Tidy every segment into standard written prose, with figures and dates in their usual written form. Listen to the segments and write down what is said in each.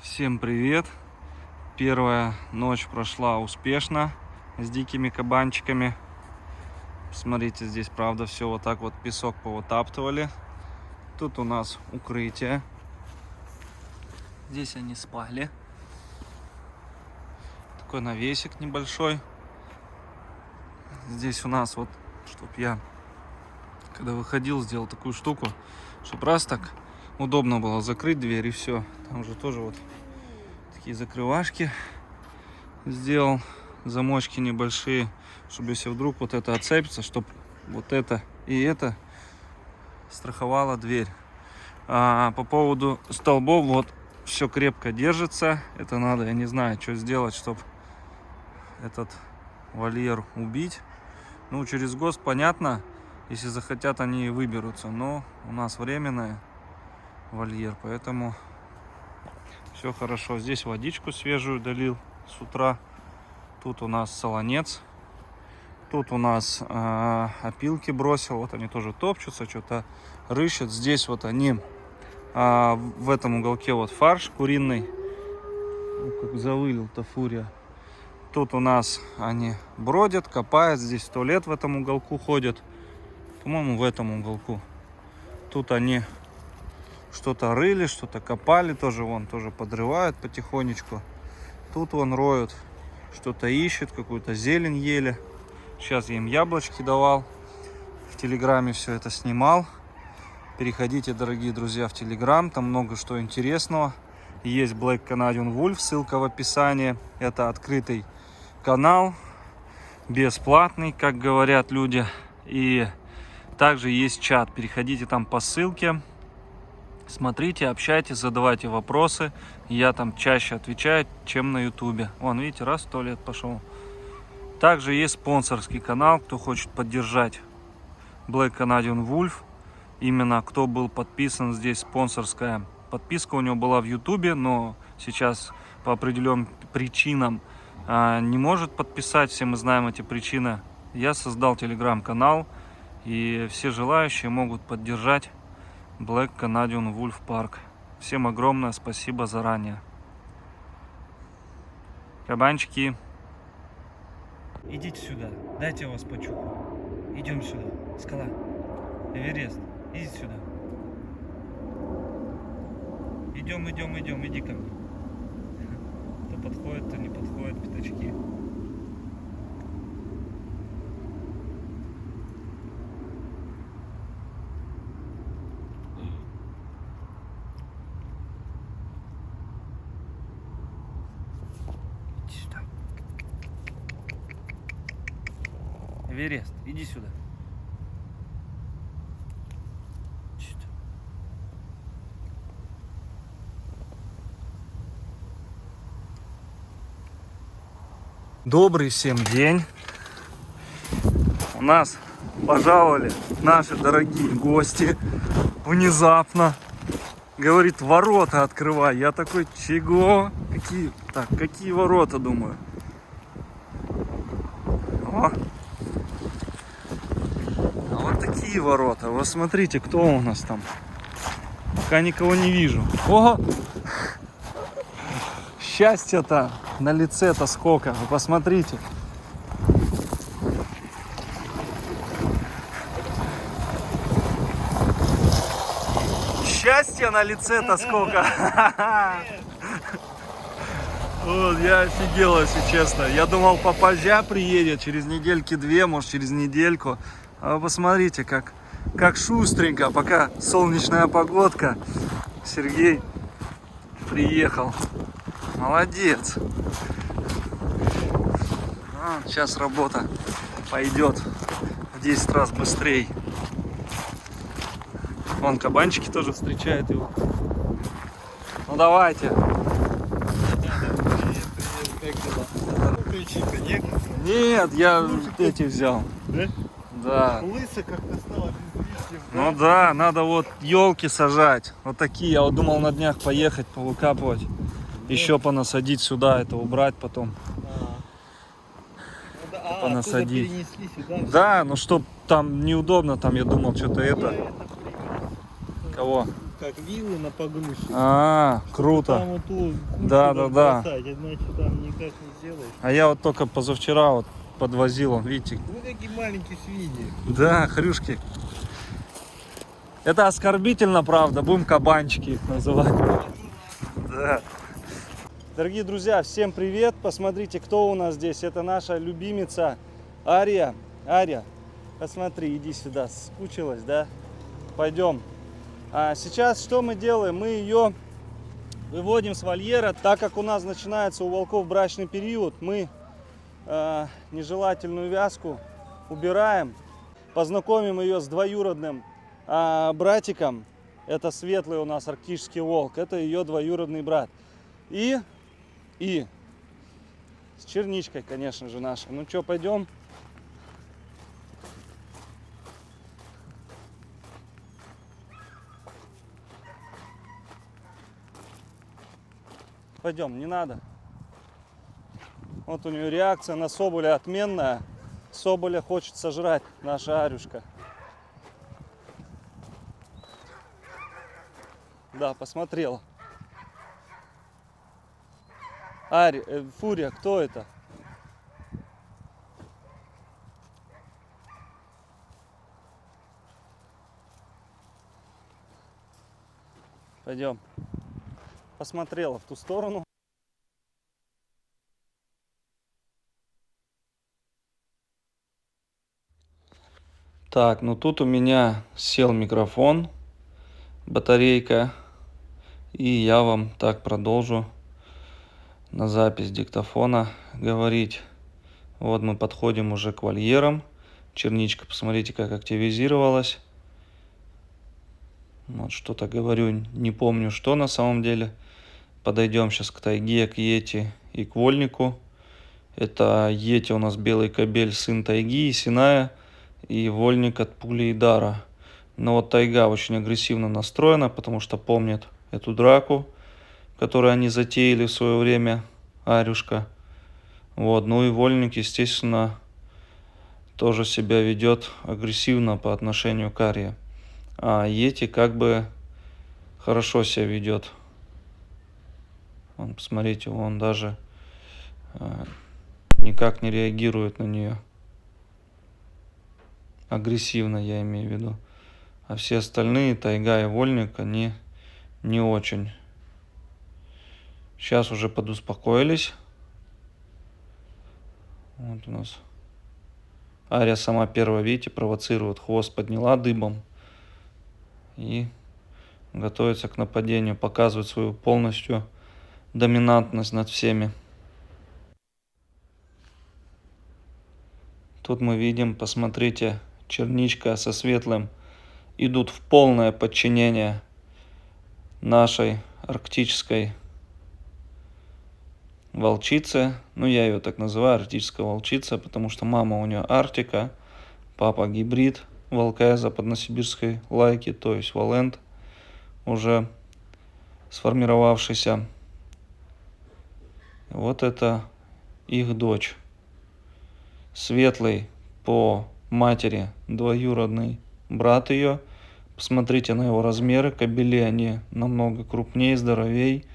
Всем привет! Первая ночь прошла успешно с дикими кабанчиками. Смотрите, здесь правда все вот так вот песок повытаптывали. Тут у нас укрытие. Здесь они спали. Такой навесик небольшой. Здесь у нас вот, чтоб я, когда выходил, сделал такую штуку, чтобы раз так удобно было закрыть дверь и все. Там же тоже вот такие закрывашки сделал, замочки небольшие, чтобы если вдруг вот это отцепится, чтобы вот это и это страховала дверь. А по поводу столбов, вот все крепко держится. Это надо, я не знаю, что сделать, чтобы этот вольер убить. Ну, через ГОСТ понятно, если захотят, они выберутся, но у нас временный вольер, поэтому все хорошо. Здесь водичку свежую долил с утра. Тут у нас солонец. Тут у нас опилки бросил. Вот они тоже топчутся, что-то рыщут. Здесь вот они в этом уголке вот фарш куриный. Как завылил-то фурия. Тут у нас они бродят, копают. Здесь в туалет в этом уголку ходят. По-моему, в этом уголку. Тут они что-то рыли, что-то копали. Тоже вон тоже подрывают потихонечку. Тут вон роют. Что-то ищут, какую-то зелень ели. Сейчас я им яблочки давал. В Телеграме все это снимал. Переходите, дорогие друзья, в Телеграм. Там много что интересного. Есть Black Canadian Wolf, ссылка в описании. Это открытый канал, бесплатный, как говорят люди. И также есть чат. Переходите там по ссылке. Смотрите, общайтесь, задавайте вопросы. Я там чаще отвечаю, чем на ютубе. Вон, видите, раз в туалет пошел. Также есть спонсорский канал, кто хочет поддержать Black Canadian Wolf. Именно кто был подписан, здесь спонсорская подписка у него была в ютубе, но сейчас по определенным причинам не может подписать. Все мы знаем эти причины. Я создал телеграм-канал, и все желающие могут поддержать Black Canadian Wolf Park. Всем огромное спасибо заранее. Кабанчики, идите сюда, дайте я вас почухаю. Идем сюда, скала, Эверест, идите сюда. Идем, иди ко мне. То подходит, то не подходит, пятачки. Эверест, иди сюда. Добрый всем день. У нас пожаловали наши дорогие гости. Внезапно. Говорит, ворота открывай. Я такой, чего? Какие ворота, думаю. О. А вот такие ворота. Вот смотрите, кто у нас там. Пока никого не вижу. О! Счастье-то на лице-то сколько. Вы посмотрите. Счастье на лице-то сколько. Вот, я офигел, если честно. Я думал, попозже приедет через недельки-две, может через недельку. А вы посмотрите, как шустренько, пока солнечная погодка. Сергей приехал. Молодец. Сейчас работа пойдет в 10 раз быстрее. Вон кабанчики тоже встречают его. Ну давайте. Нет, я эти взял. Да? Да. Лысо как-то стало без листьев. Ну да, надо вот елки сажать. Вот такие. Я вот думал на днях поехать, повыкапывать. Еще понасадить сюда, это убрать потом. Понасадить. Да, ну чтоб там неудобно, там я думал, что-то это. Кого? как вилы на погрузчик. А, круто. Там вот ту Да, да, да. бросать, иначе там никак не сделаешь. А я вот только позавчера вот подвозил, он, видите. Вы какие маленькие свиньи. Да, хрюшки. Это оскорбительно, правда, будем кабанчики их называть. Да. Дорогие друзья, всем привет. Посмотрите, кто у нас здесь. Это наша любимица Ария. Ария, посмотри, иди сюда. Скучилась, да? Пойдем. А сейчас что мы делаем? Мы ее выводим с вольера. Так как у нас начинается у волков брачный период, мы нежелательную вязку убираем. Познакомим ее с двоюродным братиком. Это светлый у нас арктический волк. Это ее двоюродный брат. И с черничкой, конечно же, нашей. Ну что, пойдем? Пойдем, не надо. Вот у нее реакция на соболя отменная. Соболя хочет сожрать наша Арюшка. Да, посмотрела. Фурия, кто это? Пойдем. Посмотрела в ту сторону. Так, ну тут у меня сел микрофон, батарейка. И я вам так продолжу на запись диктофона говорить. Вот мы подходим уже к вольерам. Черничка, посмотрите, как активизировалась. Вот что-то говорю, не помню, что на самом деле. Подойдем сейчас к тайге, к йети и к вольнику. Это йети у нас белый кобель, сын тайги и Синая, и вольник от пули и дара. Но вот тайга очень агрессивно настроена, потому что помнит эту драку, которую они затеяли в свое время, Арюшка. Вот, ну и вольник, естественно, тоже себя ведет агрессивно по отношению к Арии. А йети как бы хорошо себя ведет. Вон, посмотрите, он даже никак не реагирует на нее. Агрессивно, я имею в виду. А все остальные, тайга и вольник, они не очень. Сейчас уже подуспокоились. Вот у нас Ария сама первая, видите, провоцирует. Хвост подняла дыбом. И готовится к нападению. Показывает свою полностью доминантность над всеми. Тут мы видим, посмотрите, черничка со светлым идут в полное подчинение нашей арктической волчице. Ну, я ее так называю, арктическая волчица, потому что мама у нее Арктика, папа гибрид волка западносибирской лайки, то есть Валент, уже сформировавшийся. Вот это их дочь. Светлый по матери двоюродный брат ее. Посмотрите на его размеры. Кобели они намного крупнее, здоровей.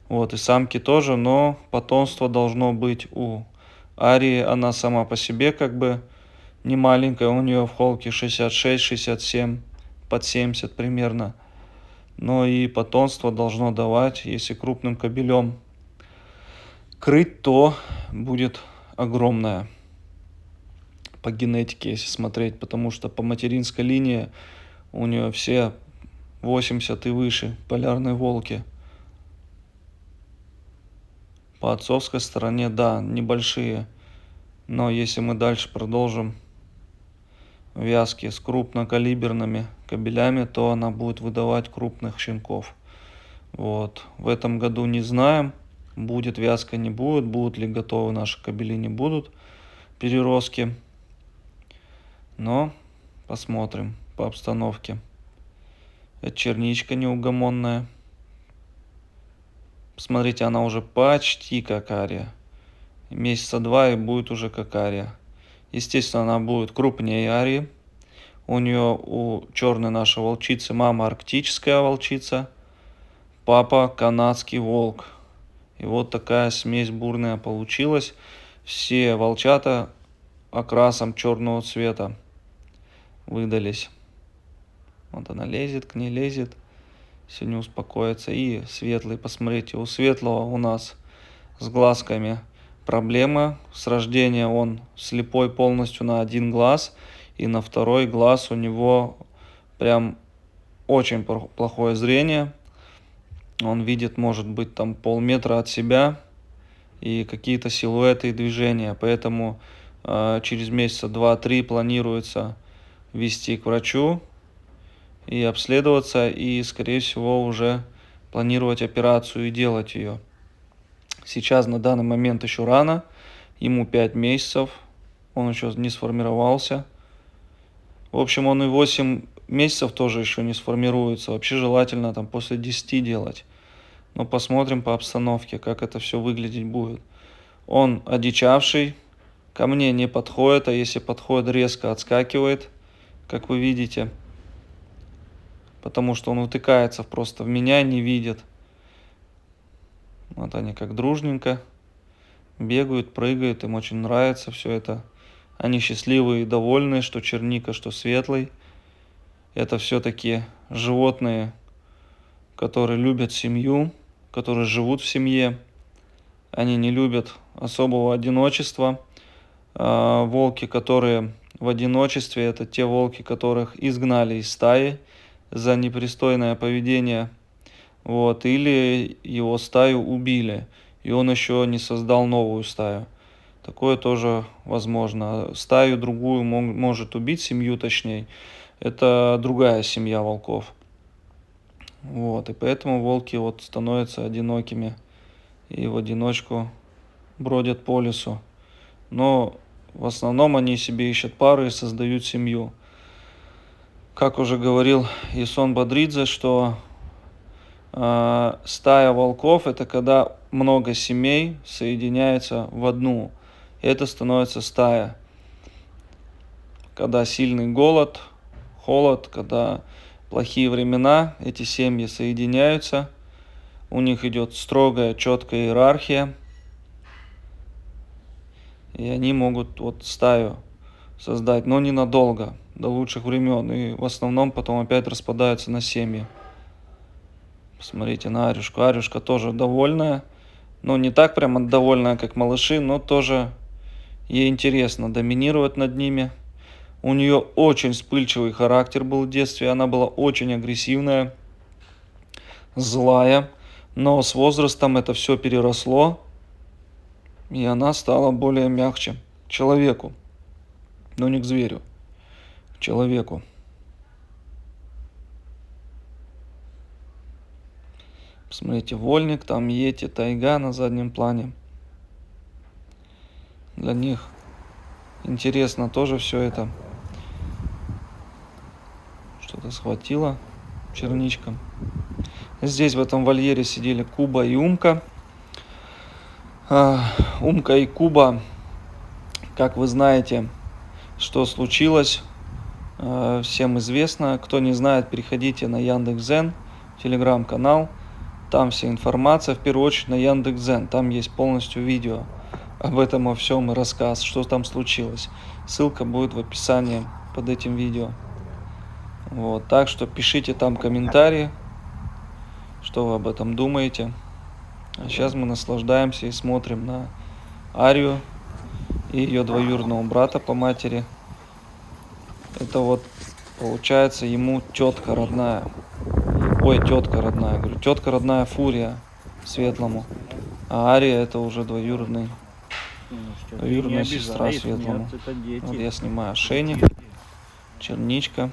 Вот, и самки тоже, но потомство должно быть у Арии. Она сама по себе как бы не маленькая. У нее в холке 66-67, под 70 примерно. Но и потомство должно давать, если крупным кобелем крыть, то будет огромное. По генетике, если смотреть, потому что по материнской линии у нее все 80 и выше полярные волки. По отцовской стороне, да, небольшие, но если мы дальше продолжим вязки с крупнокалиберными кобелями, то она будет выдавать крупных щенков. Вот. В этом году не знаем, будет вязка, не будет, будут ли готовы наши кобели, не будут переростки. Но посмотрим по обстановке. Это черничка неугомонная. Посмотрите, она уже почти как Ария. Месяца 2 и будет уже как Ария. Естественно, она будет крупнее Арии. У нее, у черной нашей волчицы, мама арктическая волчица, папа канадский волк. И вот такая смесь бурная получилась. Все волчата окрасом черного цвета выдались. Вот она лезет, к ней лезет. Сегодня успокоится. И светлый, посмотрите, у светлого у нас с глазками проблема. С рождения он слепой полностью на один глаз. И на второй глаз у него прям очень плохое зрение. Он видит, может быть, там полметра от себя и какие-то силуэты и движения. Поэтому через месяца 2-3 планируется вести к врачу и обследоваться, и, скорее всего, уже планировать операцию и делать ее. Сейчас на данный момент еще рано, ему 5 месяцев, он еще не сформировался. В общем, он и 8 месяцев тоже еще не сформируется. Вообще желательно там после 10 делать. Но посмотрим по обстановке, как это все выглядеть будет. Он одичавший, ко мне не подходит, а если подходит, резко отскакивает, как вы видите. Потому что он утыкается просто в меня, не видит. Вот они как дружненько бегают, прыгают, им очень нравится все это. Они счастливые и довольны, что черника, что светлый. Это все-таки животные, которые любят семью, которые живут в семье. Они не любят особого одиночества. Волки, которые в одиночестве, это те волки, которых изгнали из стаи за непристойное поведение. Вот, или его стаю убили, и он еще не создал новую стаю. Такое тоже возможно. Стаю другую может убить, семью точнее. Это другая семья волков. Вот, и поэтому волки вот становятся одинокими и в одиночку бродят по лесу. Но в основном они себе ищут пары и создают семью. Как уже говорил Ясон Бодридзе, что стая волков это когда много семей соединяются в одну. И это становится стая. Когда сильный голод, холод, когда плохие времена, эти семьи соединяются. У них идет строгая, четкая иерархия. И они могут вот стаю создать, но ненадолго, до лучших времен. И в основном потом опять распадаются на семьи. Посмотрите на Арюшку. Арюшка тоже довольная. Ну, не так прямо довольная, как малыши, но тоже ей интересно доминировать над ними. У нее очень вспыльчивый характер был в детстве. Она была очень агрессивная, злая. Но с возрастом это все переросло. И она стала более мягче к человеку. Но не к зверю, к человеку. Посмотрите, вольник, там йети, тайга на заднем плане. Для них интересно тоже все это. Что-то схватило черничка. Здесь в этом вольере сидели Куба и Умка. Умка и Куба, как вы знаете, что случилось, всем известно. Кто не знает, переходите на Яндекс.Дзен, телеграм-канал. Там вся информация, в первую очередь на Яндекс.Дзен. Там есть полностью видео об этом, о всем и рассказ, что там случилось. Ссылка будет в описании под этим видео. Вот, так что пишите там комментарии, что вы об этом думаете. А сейчас мы наслаждаемся и смотрим на Арию и ее двоюродного брата по матери. Это вот получается ему тетка родная. Ой, тетка родная, говорю, тетка родная Фурия Светлому. А Ария это уже двоюродная сестра Светлому. Вот я снимаю ошейник, черничка.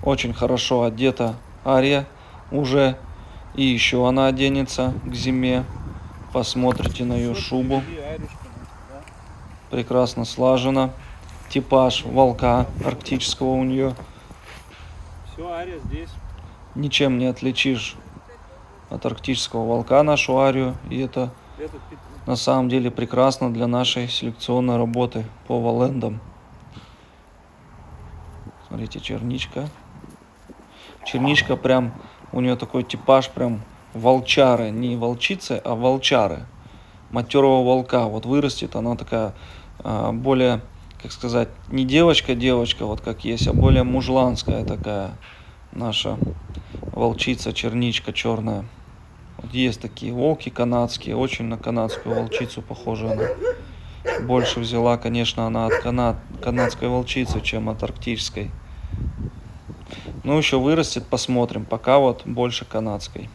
Очень хорошо одета Ария уже. И еще она оденется к зиме. Посмотрите на ее шубу. Прекрасно слажена. Типаж волка арктического у нее. Все, Ария здесь. Ничем не отличишь от арктического волка нашу Арию. И это на самом деле прекрасно для нашей селекционной работы по валендам. Смотрите, черничка. Черничка прям, у нее такой типаж прям волчары, не волчицы, а волчары, матерого волка. Вот вырастет она такая более, как сказать, не девочка-девочка, вот как есть, а более мужланская такая наша волчица, черничка черная. Вот есть такие волки канадские, очень на канадскую волчицу похожа она. Больше взяла, конечно, она от канадской волчицы, чем от арктической. Ну, еще вырастет, посмотрим. Пока вот больше канадской.